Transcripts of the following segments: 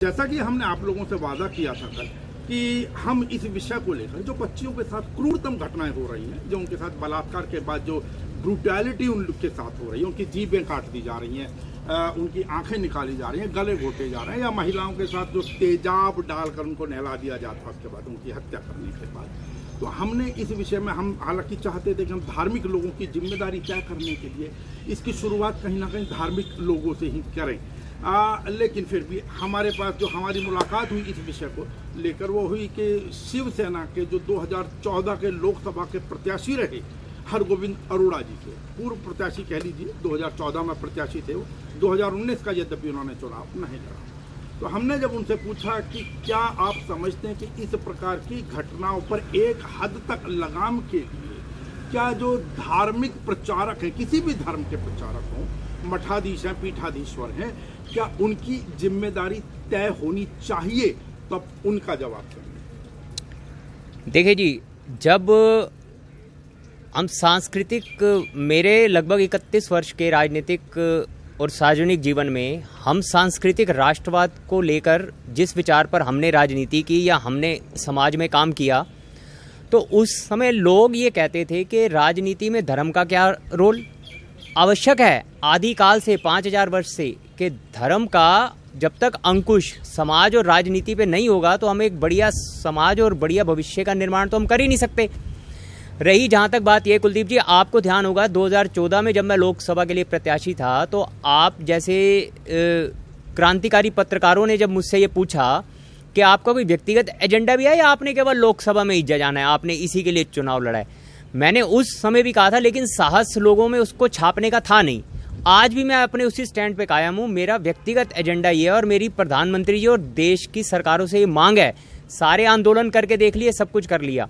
जैसा कि हमने आप लोगों से वादा किया था कल कि हम इस विषय को लेकर जो बच्चियों के साथ क्रूरतम घटनाएं हो रही हैं, जो उनके साथ बलात्कार के बाद जो ब्रूटैलिटी उनके साथ हो रही है, उनकी जीभें काट दी जा रही हैं, उनकी आंखें निकाली जा रही हैं, गले घोटे जा रहे हैं, या महिलाओं के साथ जो तेजाब डालकर उनको नहला दिया जाता है उसके बाद उनकी हत्या करने के बाद, तो हमने इस विषय में हम हालांकि चाहते थे कि हम धार्मिक लोगों की जिम्मेदारी तय करने के लिए इसकी शुरुआत कहीं ना कहीं धार्मिक लोगों से ही करें। लेकिन फिर भी हमारे पास जो हमारी मुलाकात हुई इस विषय को लेकर वो हुई कि शिवसेना के जो 2014 के लोकसभा के प्रत्याशी रहे हरगोविंद अरोड़ा जी के, पूर्व प्रत्याशी कह लीजिए, 2014 में प्रत्याशी थे वो, 2019 का यद्यपि उन्होंने चुनाव नहीं लड़ा, तो हमने जब उनसे पूछा कि क्या आप समझते हैं कि इस प्रकार की घटनाओं पर एक हद तक लगाम के लिए क्या जो धार्मिक प्रचारक हैं, किसी भी धर्म के प्रचारक हों, मठाधीश हैं, पीठाधीश्वर हैं, क्या उनकी जिम्मेदारी तय होनी चाहिए? तो अब उनका जवाब देंगे। देखिए जी, जब हम सांस्कृतिक, मेरे लगभग 31 वर्ष के राजनीतिक और सार्वजनिक जीवन में हम सांस्कृतिक राष्ट्रवाद को लेकर जिस विचार पर हमने राजनीति की या हमने समाज में काम किया, तो उस समय लोग ये कहते थे कि राजनीति में धर्म का क्या रोल आवश्यक है। आदिकाल से 5000 वर्ष से कि धर्म का जब तक अंकुश समाज और राजनीति पे नहीं होगा तो हम एक बढ़िया समाज और बढ़िया भविष्य का निर्माण तो हम कर ही नहीं सकते। रही जहाँ तक बात ये, कुलदीप जी, आपको ध्यान होगा 2014 में जब मैं लोकसभा के लिए प्रत्याशी था तो आप जैसे क्रांतिकारी पत्रकारों ने जब मुझसे ये पूछा कि आपका कोई व्यक्तिगत एजेंडा भी है या आपने केवल लोकसभा में इज्जत जाना है, आपने इसी के लिए चुनाव लड़ा है, मैंने उस समय भी कहा था, लेकिन साहस लोगों में उसको छापने का था नहीं। आज भी मैं अपने उसी स्टैंड पे कायम हूँ। मेरा व्यक्तिगत एजेंडा ये है और मेरी प्रधानमंत्री जी और देश की सरकारों से ये मांग है, सारे आंदोलन करके देख लिए, सब कुछ कर लिया,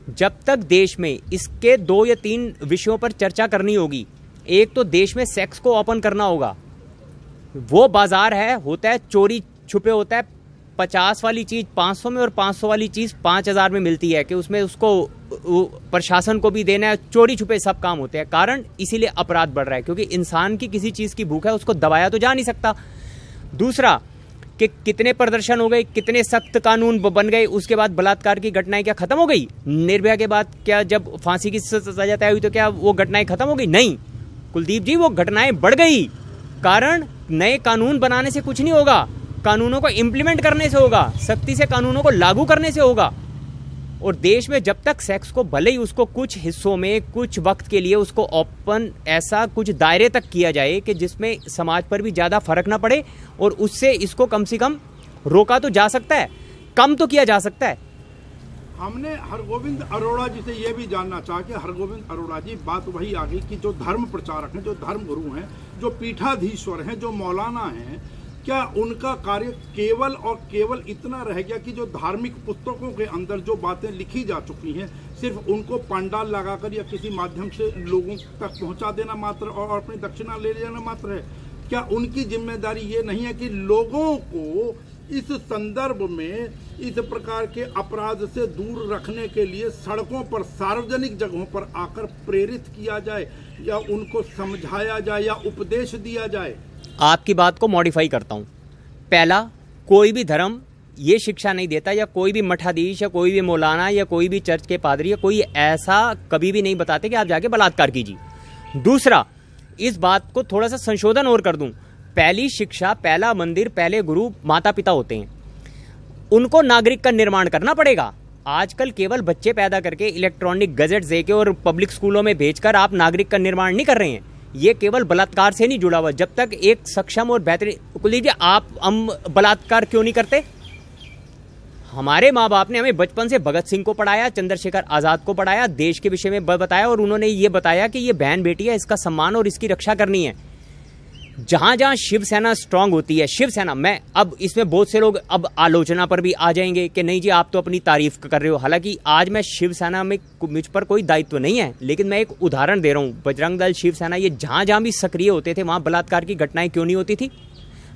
जब तक देश में इसके 2 या 3 विषयों पर चर्चा करनी होगी। एक तो देश में सेक्स को ओपन करना होगा, वो बाजार है, होता है चोरी छुपे, होता है 50 वाली चीज 500 में और 500 वाली चीज 5000 में मिलती है कि उसमें उसको प्रशासन को भी देना है, चोरी छुपे सब काम होते हैं। कारण इसीलिए अपराध बढ़ रहा है क्योंकि इंसान की किसी चीज की भूख है, उसको दबाया तो जा नहीं सकता। दूसरा कि कितने प्रदर्शन हो गए, कितने सख्त कानून बन गए, उसके बाद बलात्कार की घटनाएं क्या खत्म हो गई? निर्भया के बाद क्या जब फांसी की सजा तय हुई तो क्या वो घटनाएं खत्म हो गई? नहीं कुलदीप जी, वो घटनाएं बढ़ गई। कारण नए कानून बनाने से कुछ नहीं होगा, कानूनों को इम्प्लीमेंट करने से होगा, सख्ती से कानूनों को लागू करने से होगा। और देश में जब तक सेक्स को भले ही उसको कुछ हिस्सों में कुछ वक्त के लिए उसको ओपन ऐसा कुछ दायरे तक किया जाए कि जिसमें समाज पर भी ज्यादा फर्क ना पड़े और उससे इसको कम से कम रोका तो जा सकता है, कम तो किया जा सकता है। हमने हरगोविंद अरोड़ा जी से यह भी जानना चाहा कि हरगोविंद अरोड़ा जी, बात वही आ गई कि जो धर्म प्रचारक हैं, जो धर्म गुरु हैं, जो पीठाधीश्वर हैं, जो मौलाना हैं, क्या उनका कार्य केवल और केवल इतना रह गया कि जो धार्मिक पुस्तकों के अंदर जो बातें लिखी जा चुकी हैं सिर्फ उनको पंडाल लगाकर या किसी माध्यम से लोगों तक पहुंचा देना मात्र और अपनी दक्षिणा ले लेना मात्र है? क्या उनकी जिम्मेदारी ये नहीं है कि लोगों को इस संदर्भ में इस प्रकार के अपराध से दूर रखने के लिए सड़कों पर, सार्वजनिक जगहों पर आकर प्रेरित किया जाए या उनको समझाया जाए या उपदेश दिया जाए? आपकी बात को मॉडिफाई करता हूं। पहला, कोई भी धर्म ये शिक्षा नहीं देता या कोई भी मठाधीश या कोई भी मौलाना या कोई भी चर्च के पादरी या कोई ऐसा कभी भी नहीं बताते कि आप जाके बलात्कार कीजिए। दूसरा, इस बात को थोड़ा सा संशोधन और कर दूं, पहली शिक्षा, पहला मंदिर, पहले गुरु माता पिता होते हैं, उनको नागरिक का निर्माण करना पड़ेगा। आजकल केवल बच्चे पैदा करके इलेक्ट्रॉनिक गैजेट्स देके और पब्लिक स्कूलों में भेजकर आप नागरिक का निर्माण नहीं कर रहे हैं। ये केवल बलात्कार से नहीं जुड़ा हुआ। जब तक एक सक्षम और बेहतरीन, कुलदीप जी, हम बलात्कार क्यों नहीं करते? हमारे माँ बाप ने हमें बचपन से भगत सिंह को पढ़ाया, चंद्रशेखर आजाद को पढ़ाया, देश के विषय में बताया और उन्होंने ये बताया कि ये बहन बेटी है, इसका सम्मान और इसकी रक्षा करनी है। जहां जहां शिवसेना स्ट्रांग होती है, शिवसेना, मैं अब इसमें बहुत से लोग अब आलोचना पर भी आ जाएंगे कि नहीं जी आप तो अपनी तारीफ कर रहे हो, हालांकि आज मैं शिवसेना में मुझ पर कोई दायित्व नहीं है, लेकिन मैं एक उदाहरण दे रहा हूं। बजरंग दल, शिवसेना, ये जहां जहां भी सक्रिय होते थे वहां बलात्कार की घटनाएं क्यों नहीं होती थी?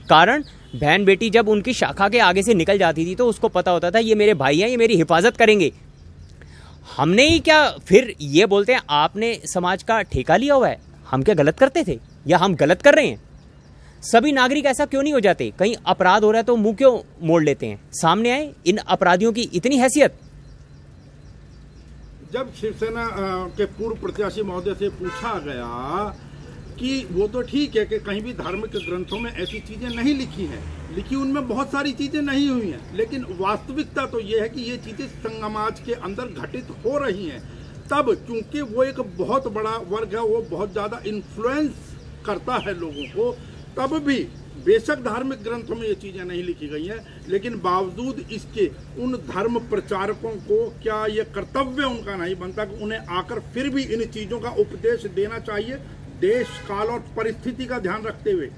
कारण बहन बेटी जब उनकी शाखा के आगे से निकल जाती थी तो उसको पता होता था ये मेरे भाई हैं, ये मेरी हिफाजत करेंगे। हमने ही क्या फिर ये बोलते हैं आपने समाज का ठेका लिया हुआ है? हम क्या गलत करते थे या हम गलत कर रहे हैं? सभी नागरिक ऐसा क्यों नहीं हो जाते? कहीं अपराध हो रहा है तो मुंह क्यों मोड़ लेते हैं? सामने आए, इन अपराधियों की इतनी हैसियत। जब शिवसेना के पूर्व प्रत्याशी महोदय से पूछा गया कि वो तो ठीक है कि कहीं भी धार्मिक ग्रंथों में ऐसी चीजें नहीं लिखी हैं, लिखी उनमें बहुत सारी चीजें नहीं हुई हैं, लेकिन वास्तविकता तो ये है कि ये चीजें समाज के अंदर घटित हो रही हैं। तब क्योंकि वो एक बहुत बड़ा वर्ग है, वो बहुत ज्यादा इन्फ्लुएंस करता है लोगों को, तब भी बेशक धार्मिक ग्रंथों में ये चीजें नहीं लिखी गई हैं, लेकिन बावजूद इसके उन धर्म प्रचारकों को क्या ये कर्तव्य उनका नहीं बनता कि उन्हें आकर फिर भी इन चीजों का उपदेश देना चाहिए, देश काल और परिस्थिति का ध्यान रखते हुए?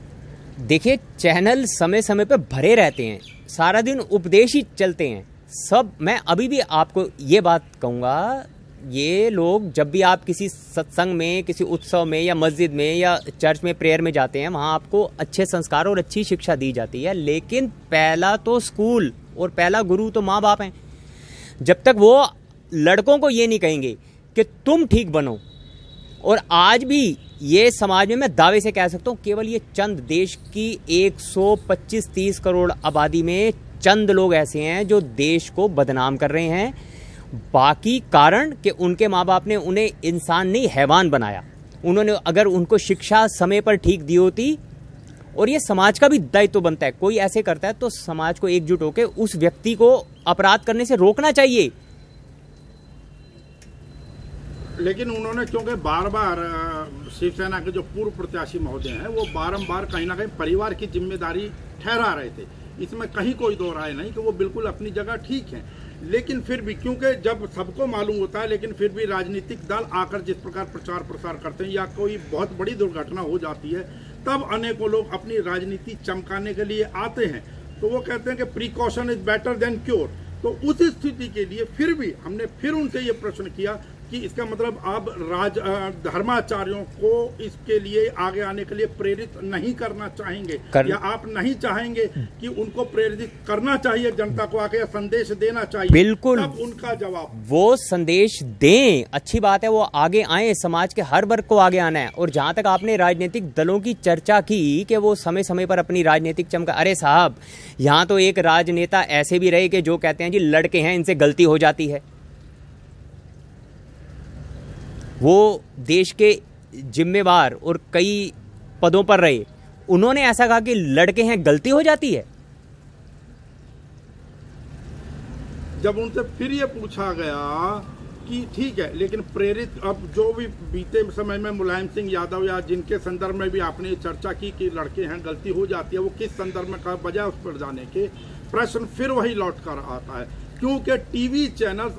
देखिए, चैनल समय समय पे भरे रहते हैं, सारा दिन उपदेश ही चलते हैं सब। मैं अभी भी आपको ये बात कहूँगा, ये लोग जब भी आप किसी सत्संग में, किसी उत्सव में या मस्जिद में या चर्च में प्रेयर में जाते हैं, वहाँ आपको अच्छे संस्कार और अच्छी शिक्षा दी जाती है, लेकिन पहला तो स्कूल और पहला गुरु तो माँ बाप हैं। जब तक वो लड़कों को ये नहीं कहेंगे कि तुम ठीक बनो, और आज भी ये समाज में मैं दावे से कह सकता हूँ, केवल ये चंद देश की 125-30 करोड़ आबादी में चंद लोग ऐसे हैं जो देश को बदनाम कर रहे हैं। बाकी कारण कि उनके माँ बाप ने उन्हें इंसान नहीं हैवान बनाया। उन्होंने अगर उनको शिक्षा समय पर ठीक दी होती, और ये समाज का भी दायित्व बनता है, कोई ऐसे करता है तो समाज को एकजुट होकर उस व्यक्ति को अपराध करने से रोकना चाहिए। लेकिन उन्होंने क्योंकि बार बार शिवसेना के जो पूर्व प्रत्याशी महोदय हैं वो बारंबार कहीं ना कहीं परिवार की जिम्मेदारी ठहरा रहे थे, इसमें कहीं कोई दो राय नहीं कि वो बिल्कुल अपनी जगह ठीक हैं, लेकिन फिर भी क्योंकि जब सबको मालूम होता है, लेकिन फिर भी राजनीतिक दल आकर जिस प्रकार प्रचार प्रसार करते हैं या कोई बहुत बड़ी दुर्घटना हो जाती है, तब अनेकों लोग अपनी राजनीति चमकाने के लिए आते हैं, तो वो कहते हैं कि precaution is better than cure. तो उस स्थिति के लिए फिर भी हमने फिर उनसे ये प्रश्न किया कि इसका मतलब आप धर्माचार्यों को इसके लिए आगे आने के लिए प्रेरित नहीं करना चाहेंगे या आप नहीं चाहेंगे कि उनको प्रेरित करना चाहिए, जनता को आके संदेश देना चाहिए? बिल्कुल। तब उनका जवाब, वो संदेश दें, अच्छी बात है, वो आगे आए, समाज के हर वर्ग को आगे आना है। और जहां तक आपने राजनीतिक दलों की चर्चा की कि वो समय समय पर अपनी राजनीतिक चमका, अरे साहब, यहाँ तो एक राजनेता ऐसे भी रहे कि जो कहते हैं जी लड़के हैं, इनसे गलती हो जाती है। वो देश के जिम्मेवार और कई पदों पर रहे, उन्होंने ऐसा कहा कि लड़के हैं, गलती हो जाती है। जब उनसे फिर ये पूछा गया कि ठीक है, लेकिन प्रेरित, अब जो भी बीते समय में मुलायम सिंह यादव या जिनके संदर्भ में भी आपने चर्चा की कि लड़के हैं, गलती हो जाती है, वो किस संदर्भ में, का बजाय उस पर जाने के प्रश्न फिर वही लौट कर आता है। क्योंकि टीवी चैनल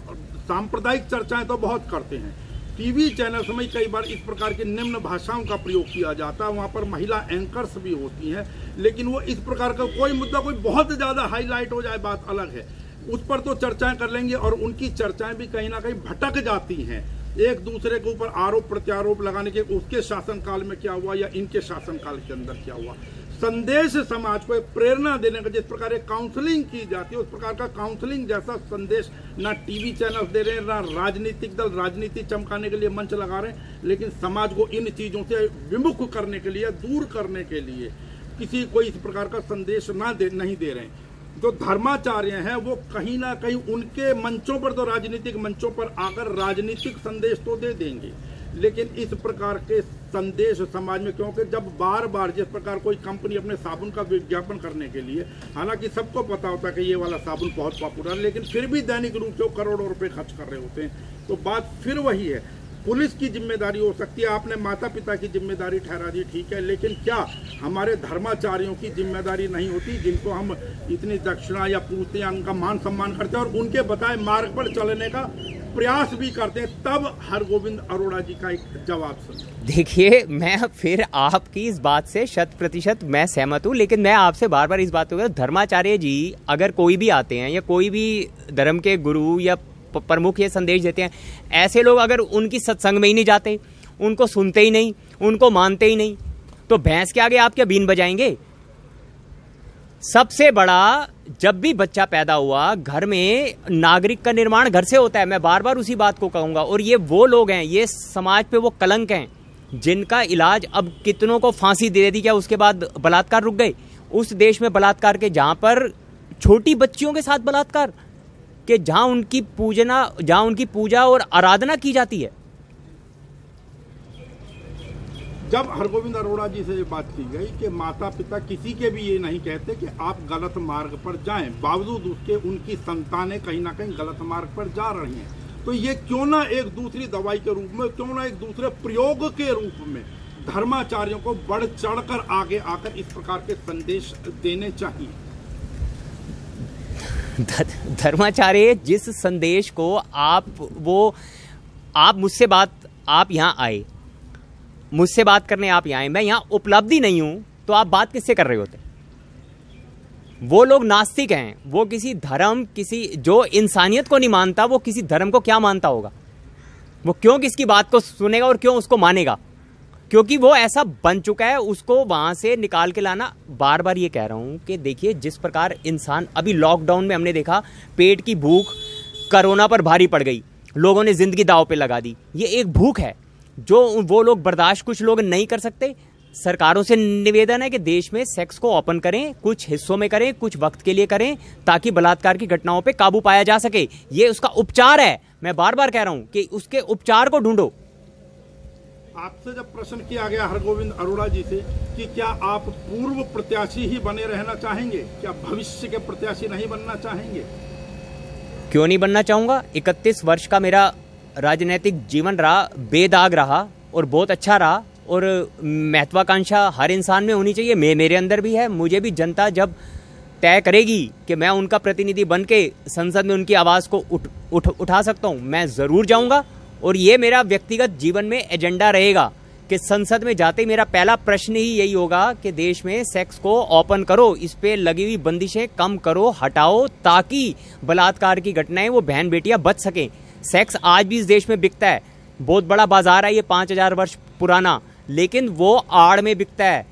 सांप्रदायिक चर्चाएं तो बहुत करते हैं, टीवी चैनल में कई बार इस प्रकार की निम्न भाषाओं का प्रयोग किया जाता है, वहाँ पर महिला एंकर्स भी होती हैं, लेकिन वो इस प्रकार का कोई मुद्दा कोई बहुत ज़्यादा हाईलाइट हो जाए, बात अलग है, उस पर तो चर्चाएं कर लेंगे, और उनकी चर्चाएं भी कहीं ना कहीं भटक जाती हैं एक दूसरे के ऊपर आरोप प्रत्यारोप लगाने के, उसके शासनकाल में क्या हुआ या इनके शासनकाल के अंदर क्या हुआ। संदेश समाज को एक प्रेरणा देने का, जिस प्रकार एक काउंसलिंग की जाती है, उस प्रकार का काउंसलिंग जैसा संदेश ना टीवी चैनल दे रहे हैं, ना राजनीतिक दल राजनीति चमकाने के लिए मंच लगा रहे हैं, लेकिन समाज को इन चीजों से विमुख करने के लिए, दूर करने के लिए किसी कोई इस प्रकार का संदेश नहीं दे रहे हैं। जो धर्माचार्य हैं वो कहीं ना कहीं उनके मंचों पर, तो राजनीतिक मंचों पर आकर राजनीतिक संदेश तो दे देंगे, लेकिन इस प्रकार के संदेश समाज में, क्योंकि जब बार बार जिस प्रकार कोई कंपनी अपने साबुन का विज्ञापन करने के लिए, हालांकि सबको पता होता है कि ये वाला साबुन बहुत पॉपुलर है, लेकिन फिर भी दैनिक रूप से वो करोड़ों रुपए खर्च कर रहे होते हैं, तो बात फिर वही है, पुलिस की जिम्मेदारी हो सकती है, आपने माता पिता की जिम्मेदारी ठहरा दी, ठीक है, लेकिन क्या हमारे धर्माचार्यों की जिम्मेदारी नहीं होती, जिनको हम इतनी दक्षिणा या पूछते हैं, उनका मान सम्मान करते हैं और उनके बताए मार्ग पर चलने का प्रयास भी करते हैं? तब हरगोविंद अरोड़ा जी का एक जवाब सुनिए। देखिए, मैं फिर आपकी इस बात से 100% मैं सहमत हूँ, लेकिन मैं आपसे बार बार इस बात को, धर्माचार्य जी अगर कोई भी आते हैं या कोई भी धर्म के गुरु या प्रमुख ये संदेश देते हैं, ऐसे लोग अगर उनकी सत्संग में ही नहीं जाते, उनको सुनते ही नहीं, उनको मानते ही नहीं, तो भैंस के आगे आप क्या बीन बजाएंगे? सबसे बड़ा, जब भी बच्चा पैदा हुआ, घर में नागरिक का निर्माण घर से होता है, मैं बार बार उसी बात को कहूंगा, और ये वो लोग हैं, ये समाज पे वो कलंक हैं, जिनका इलाज अब कितनों को फांसी दे दी, क्या उसके बाद बलात्कार रुक गए? उस देश में बलात्कार के जहां पर छोटी बच्चियों के साथ बलात्कार के, जहां उनकी पूजा और आराधना की जाती है। जब हरगोविंद अरोड़ा जी से ये बात की गई कि माता पिता किसी के भी ये नहीं कहते कि आप गलत मार्ग पर जाएं, बावजूद उसके उनकी संतानें कहीं ना कहीं गलत मार्ग पर जा रही हैं, तो ये क्यों ना एक दूसरी दवाई के रूप में, क्यों ना एक दूसरे प्रयोग के रूप में धर्माचार्यों को बढ़ चढ़कर आगे आकर इस प्रकार के संदेश देने चाहिए। धर्माचार्य जिस संदेश को आप यहाँ आए, मुझसे बात करने आप यहाँ आए, मैं यहाँ उपलब्धि नहीं हूं, तो आप बात किससे कर रहे होते? वो लोग नास्तिक हैं, वो किसी धर्म, जो इंसानियत को नहीं मानता, वो किसी धर्म को क्या मानता होगा? वो क्यों किसकी बात को सुनेगा और क्यों उसको मानेगा? क्योंकि वो ऐसा बन चुका है, उसको वहां से निकाल के लाना। बार बार ये कह रहा हूं कि देखिए, जिस प्रकार इंसान अभी लॉकडाउन में हमने देखा, पेट की भूख कोरोना पर भारी पड़ गई, लोगों ने जिंदगी दांव पे लगा दी। ये एक भूख है जो वो लोग बर्दाश्त कुछ लोग नहीं कर सकते। सरकारों से निवेदन है कि देश में सेक्स को ओपन करें, कुछ हिस्सों में करें, कुछ वक्त के लिए करें, ताकि बलात्कार की घटनाओं पे काबू पाया जा सके। ये उसका उपचार है। मैं बार बार कह रहा हूं कि उसके उपचार को ढूंढो। आपसे जब प्रश्न किया गया हरगोविंद अरोड़ा जी से कि क्या आप पूर्व प्रत्याशी ही बने रहना चाहेंगे, क्या भविष्य के प्रत्याशी नहीं बनना चाहेंगे? क्यों नहीं बनना चाहूंगा? 31 वर्ष का मेरा राजनीतिक जीवन रहा, बेदाग रहा और बहुत अच्छा रहा। और महत्वाकांक्षा हर इंसान में होनी चाहिए, मेरे अंदर भी है। मुझे भी जनता जब तय करेगी कि मैं उनका प्रतिनिधि बन के संसद में उनकी आवाज़ को उठा सकता हूं, मैं ज़रूर जाऊंगा। और ये मेरा व्यक्तिगत जीवन में एजेंडा रहेगा कि संसद में जाते ही मेरा पहला प्रश्न ही यही होगा कि देश में सेक्स को ओपन करो, इस पे लगी हुई बंदिशें कम करो, हटाओ, ताकि बलात्कार की घटनाएं वो बहन बेटियां बच सकें। सेक्स आज भी इस देश में बिकता है, बहुत बड़ा बाजार है ये, 5000 वर्ष पुराना, लेकिन वो आड़ में बिकता है,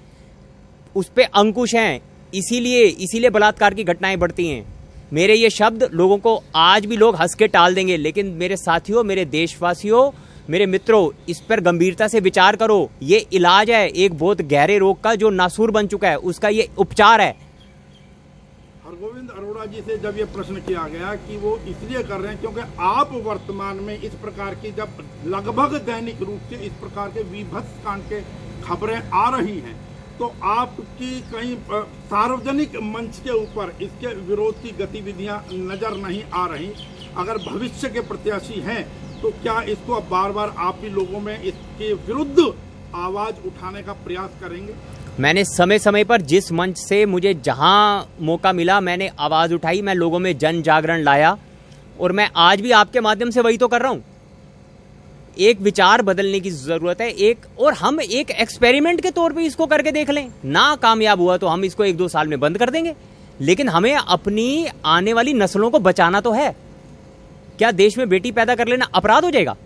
उस पे अंकुश हैं, इसीलिए बलात्कार की घटनाएं बढ़ती हैं। मेरे ये शब्द लोगों को आज भी लोग हंस के टाल देंगे, लेकिन मेरे साथियों, मेरे देशवासियों, मेरे मित्रों, इस पर गंभीरता से विचार करो। ये इलाज है एक बहुत गहरे रोग का जो नासूर बन चुका है, उसका ये उपचार है। हरगोविंद अरोड़ा जी से जब ये प्रश्न किया गया कि वो इसलिए कर रहे हैं क्योंकि आप वर्तमान में इस प्रकार की जब लगभग दैनिक रूप से इस प्रकार के विभत्स कांड के खबरें आ रही हैं, तो आपकी कहीं सार्वजनिक मंच के ऊपर इसके विरोध की गतिविधियां नजर नहीं आ रही। अगर भविष्य के प्रत्याशी हैं तो क्या इसको अब बार बार आप भी लोगों में इसके विरुद्ध आवाज उठाने का प्रयास करेंगे? मैंने समय समय पर जिस मंच से मुझे जहां मौका मिला मैंने आवाज उठाई, मैं लोगों में जन जागरण लाया, और मैं आज भी आपके माध्यम से वही तो कर रहा हूं। एक विचार बदलने की जरूरत है, और हम एक एक्सपेरिमेंट के तौर पे इसको करके देख लें। ना कामयाब हुआ तो हम इसको 1-2 साल में बंद कर देंगे, लेकिन हमें अपनी आने वाली नस्लों को बचाना तो है। क्या देश में बेटी पैदा कर लेना अपराध हो जाएगा?